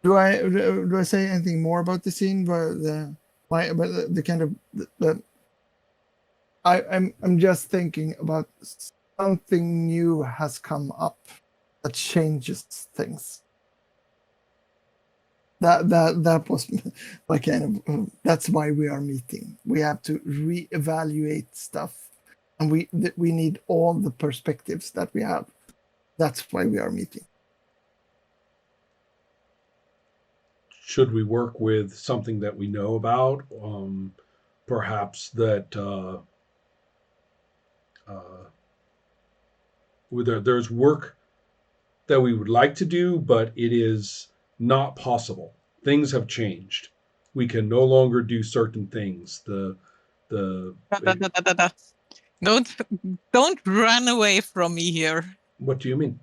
Do I say anything more about the scene? But the kind of I'm just thinking about something new has come up that changes things. That was my kind of. That's why we are meeting. We have to reevaluate stuff, and we need all the perspectives that we have. That's why we are meeting. Should we work with something that we know about? Perhaps that there's work that we would like to do, but it is not possible. Things have changed. We can no longer do certain things. Don't run away from me here. What do you mean?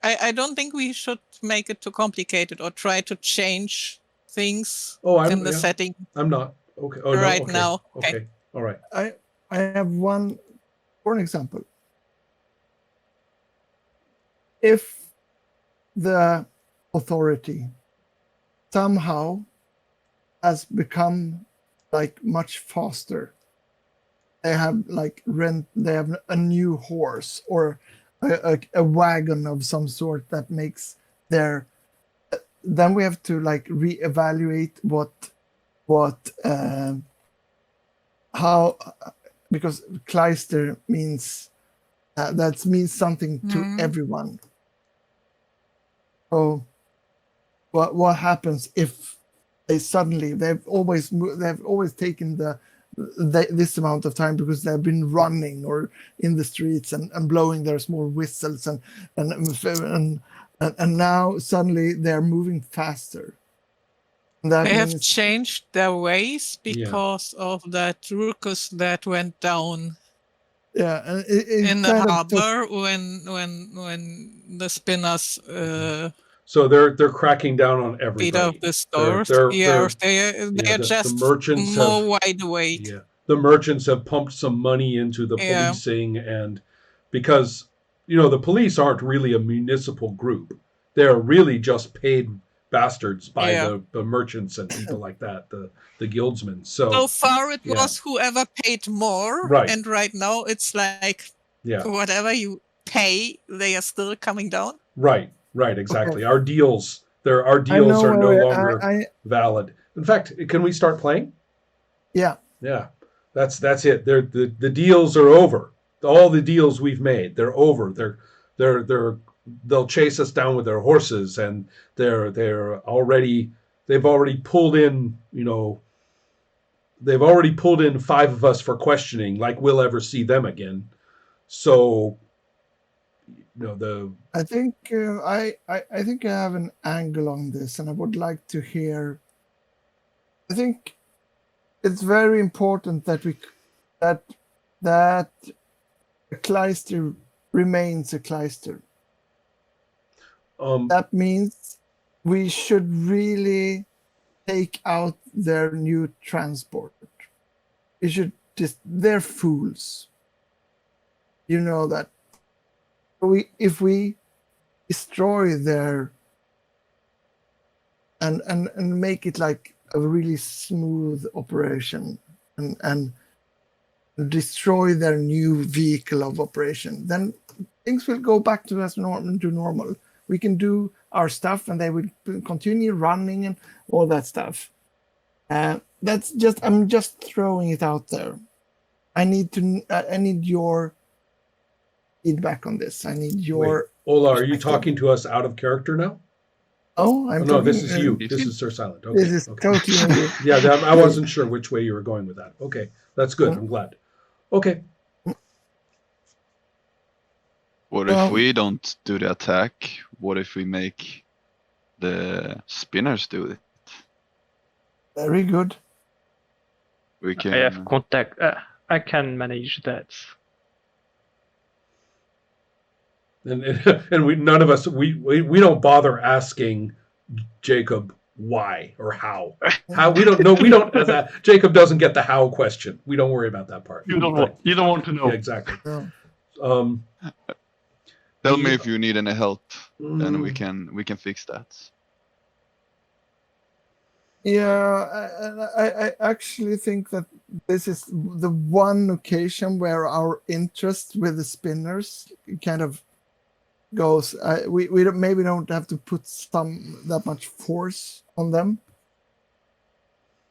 I don't think we should make it too complicated or try to change things in the setting. I'm not. Okay. Oh, right no? Okay. now. Okay. All right. I have one, for an example. If the authority somehow has become like much faster, they have they have a new horse or a wagon of some sort that makes their, then we have to like reevaluate how, because Kleister means that means something to everyone. So what happens if they suddenly, they've always taken this amount of time because they've been running or in the streets and blowing their small whistles and now suddenly they're moving faster. They have changed their ways because of that ruckus that went down. Yeah, and in the harbor when the spinners. So they're cracking down on everybody. Beat out the stores. They are just the merchants more wide awake. Yeah, the merchants have pumped some money into the policing, and because the police aren't really a municipal group, they're really just paid bastards by the merchants and people like that, the guildsmen. So far it was whoever paid more, right. And right now it's like whatever you pay, they are still coming down. Right, exactly. Okay. Our deals are no longer valid. In fact, can we start playing? Yeah. That's it. The deals are over. All the deals we've made, they're over. They'll chase us down with their horses, and they've already pulled in, they've already pulled in 5 of us for questioning, like we'll ever see them again. So, I think I have an angle on this, and I would like to hear. I think it's very important that that a Kleister remains a Kleister. That means we should really take out their new transport. We should they're fools. You know that. If we destroy their and make it like a really smooth operation and destroy their new vehicle of operation, then things will go back to normal. We can do our stuff, and they will continue running and all that stuff. I'm just throwing it out there. I need your feedback on this. I need your. Wait, Ola, are you talking to us out of character now? Oh, no, this is you. This is Sir Silent. Okay, this is totally. Yeah, I wasn't sure which way you were going with that. Okay, that's good. I'm glad. Okay. What if we don't do the attack? What if we make the spinners do it? Very good. We can. I have contact. I can manage that. And we none of us we don't bother asking Jacob why or how. We don't know. We don't. Jacob doesn't get the how question. We don't worry about that part. You don't want to know. Yeah, exactly. No. Tell me if you need any help. then we can fix that. Yeah, I actually think that this is the one occasion where our interest with the spinners kind of goes. We maybe don't have to put that much force on them.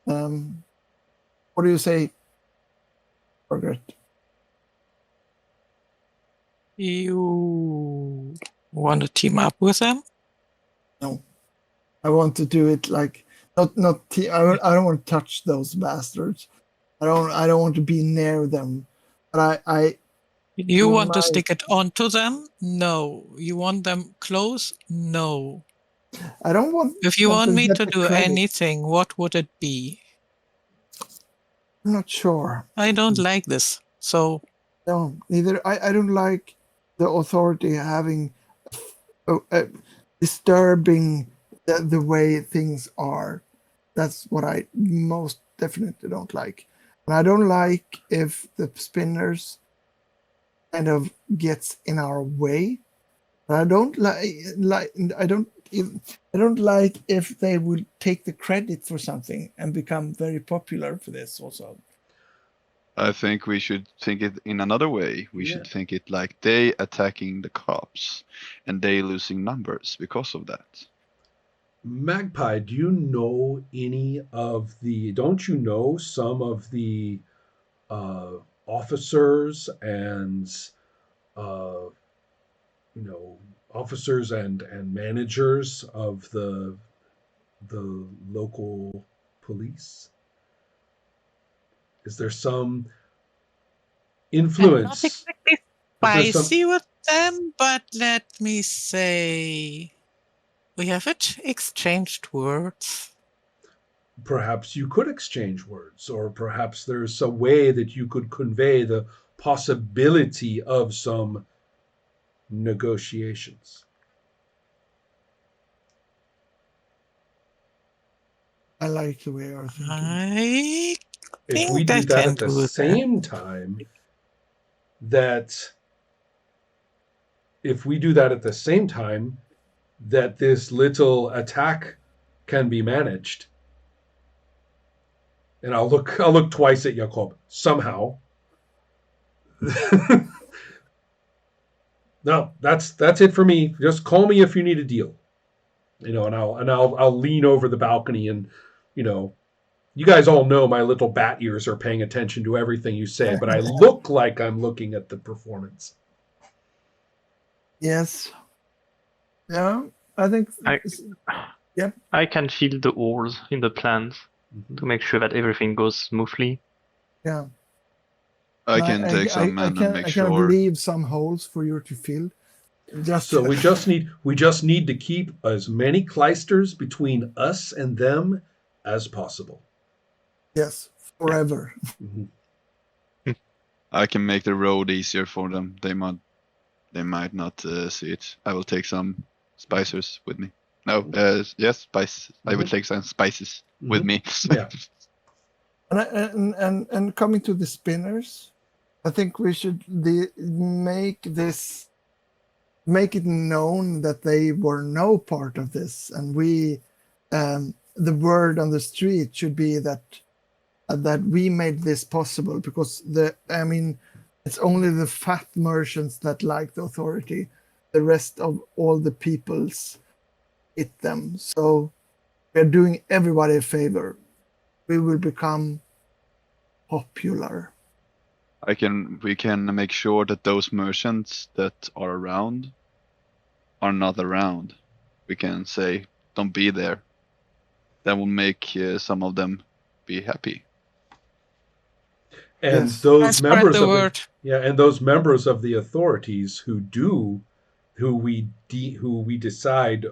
What do you say, Margaret? You want to team up with them? No, I want to do it like not. I don't want to touch those bastards. I don't want to be near them. But You in want to my- stick it onto them? No. You want them close? No. I don't want. If you them want me get to the do credit. anything, what would it be? I'm not sure. I don't like this. So No, neither. I don't like the authority having disturbing the way things are. That's what I most definitely don't like. And I don't like if the spinners kind of gets in our way. And I don't I don't like if they would take the credit for something and become very popular for this also. I think we should think it in another way. We should think it like they attacking the cops and they losing numbers because of that. Magpie, do you know any of the? Don't you know some of the officers and uh, officers and managers of the local police? Is there some I'm not influence? exactly Is there some? spicy with them, but let me say we haven't exchanged words. Perhaps you could exchange words, or perhaps there's a way that you could convey the possibility of some negotiations. I like the way you're thinking. I If we think do I that can at the do that. same time, that if we do that at the same time, that this little attack can be managed. And I'll look twice at Jakob somehow. No, that's it for me. Just call me if you need a deal. And I'll lean over the balcony and, you guys all know my little bat ears are paying attention to everything you say, but I look like I'm looking at the performance. Yes. Yeah, I think. I can feel the holes in the plans to make sure that everything goes smoothly. Yeah. I can take some men and make I sure. can leave some holes for you to fill. So we just need to keep as many clysters between us and them as possible. Yes, forever. Mm-hmm. I can make the road easier for them. They might not see it. I will take some spicers with me. No, yes, spice. I will take some spices with me. Yeah. And coming to the spinners, I think we should make it known that they were no part of this, and the word on the street should be that we made this possible, because it's only the fat merchants that like the authority. The rest of all the peoples hit them. So we're doing everybody a favor. We will become popular. We can make sure that those merchants that are around are not around. We can say, don't be there. That will make some of them be happy. And Yes. those members of word. those members of the authorities who we decide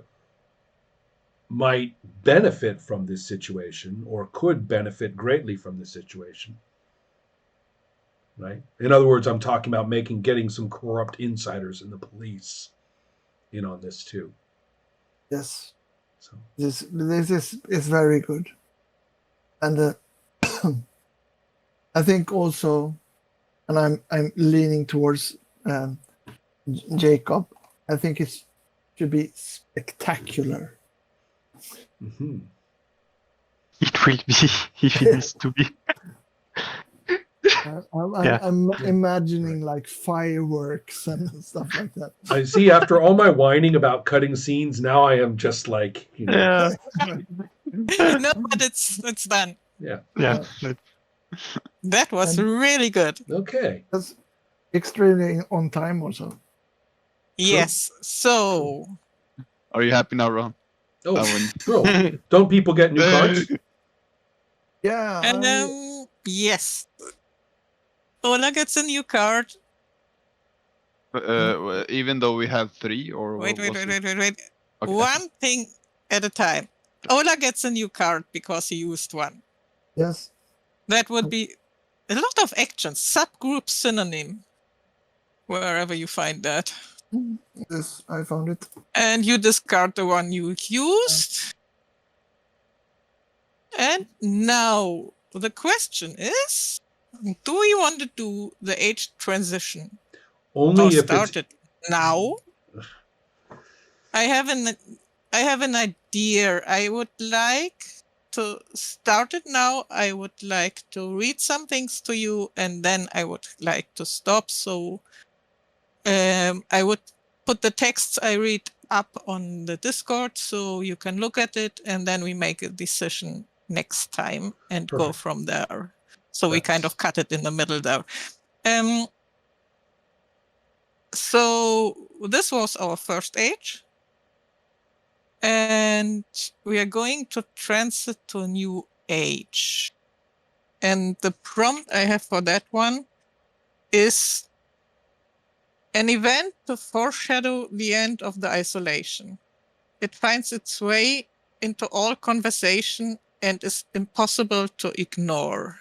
might benefit from this situation or could benefit greatly from this situation. Right? In other words, I'm talking about getting some corrupt insiders in the police in on this too. Yes. So This is very good. And I think also, and I'm leaning towards Jacob. I think it should be spectacular. Mm-hmm. It will be if it needs to be. I'm imagining like fireworks and stuff like that. I see. After all my whining about cutting scenes, now I am just like, Yeah. No, but it's done. yeah. Yeah. That was And- really good. Okay. That's extremely on time also. Yes. So Are you happy now, Ron? Oh, Owen? bro. Don't people get new cards? Yeah. and yes, Ola gets a new card. Even though we have 3, or Wait. Okay. One thing at a time. Ola gets a new card because he used one. Yes. That would be a lot of actions. Subgroup synonym. Wherever you find that. Yes, I found it. And you discard the one you used. And now the question is, do we want to do the age transition? Only if start it's it now? I have an idea. I would like to start it now. I would like to read some things to you, and then I would like to stop. So I would put the texts I read up on the Discord so you can look at it, and then we make a decision next time and go Perfect. from there. So we kind of cut it in the middle there. So this was our first age. And we are going to transit to a new age. And the prompt I have for that one is an event to foreshadow the end of the isolation. It finds its way into all conversation and is impossible to ignore.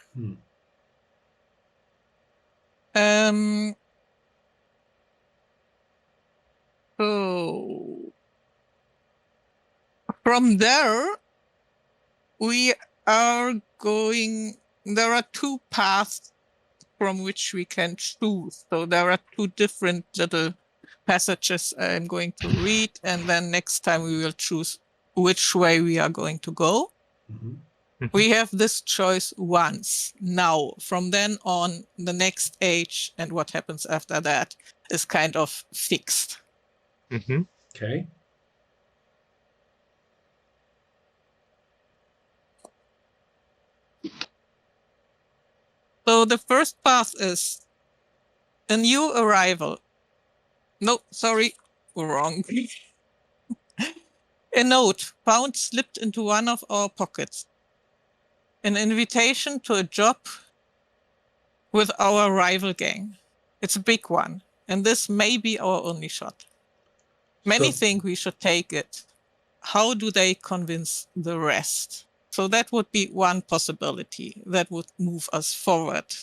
So from there, we are going, there are 2 paths from which we can choose. So there are 2 different little passages I'm going to read, and then next time we will choose which way we are going to go. Mm-hmm. We have this choice once. Now, from then on, the next age and what happens after that is kind of fixed. Mm-hmm. Okay. So the first path is a new arrival. No, sorry, wrong. A note found slipped into one of our pockets. An invitation to a job with our rival gang. It's a big one, and this may be our only shot. Many think we should take it. How do they convince the rest? So that would be one possibility that would move us forward,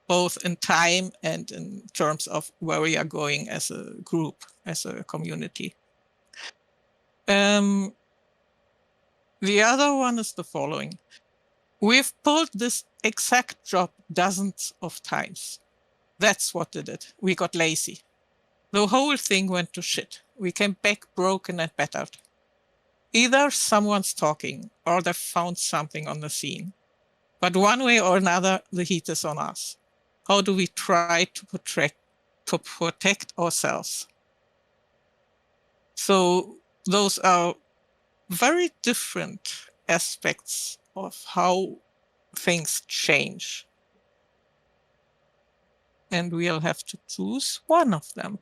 both in time and in terms of where we are going as a group, as a community. The other one is the following. We've pulled this exact job dozens of times. That's what did it. We got lazy. The whole thing went to shit. We came back broken and battered. Either someone's talking or they found something on the scene. But one way or another, the heat is on us. How do we try to protect ourselves? So those are very different aspects of how things change. And we'll have to choose one of them.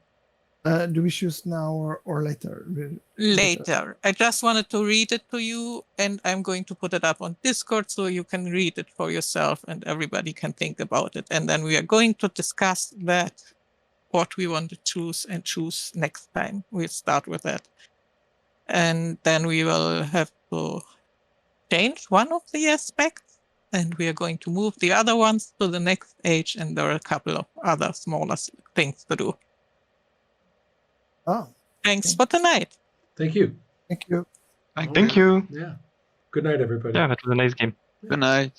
Do we choose now or later? Later. I just wanted to read it to you, and I'm going to put it up on Discord so you can read it for yourself and everybody can think about it. And then we are going to discuss that, what we want to choose and choose next time. We'll start with that. And then we will have to change one of the aspects, and we are going to move the other ones to the next age, and there are a couple of other smaller things to do. Oh. Thanks for tonight. Thank you. Thank you. Thank you. Yeah. Good night, everybody. Yeah, that was a nice game. Good night.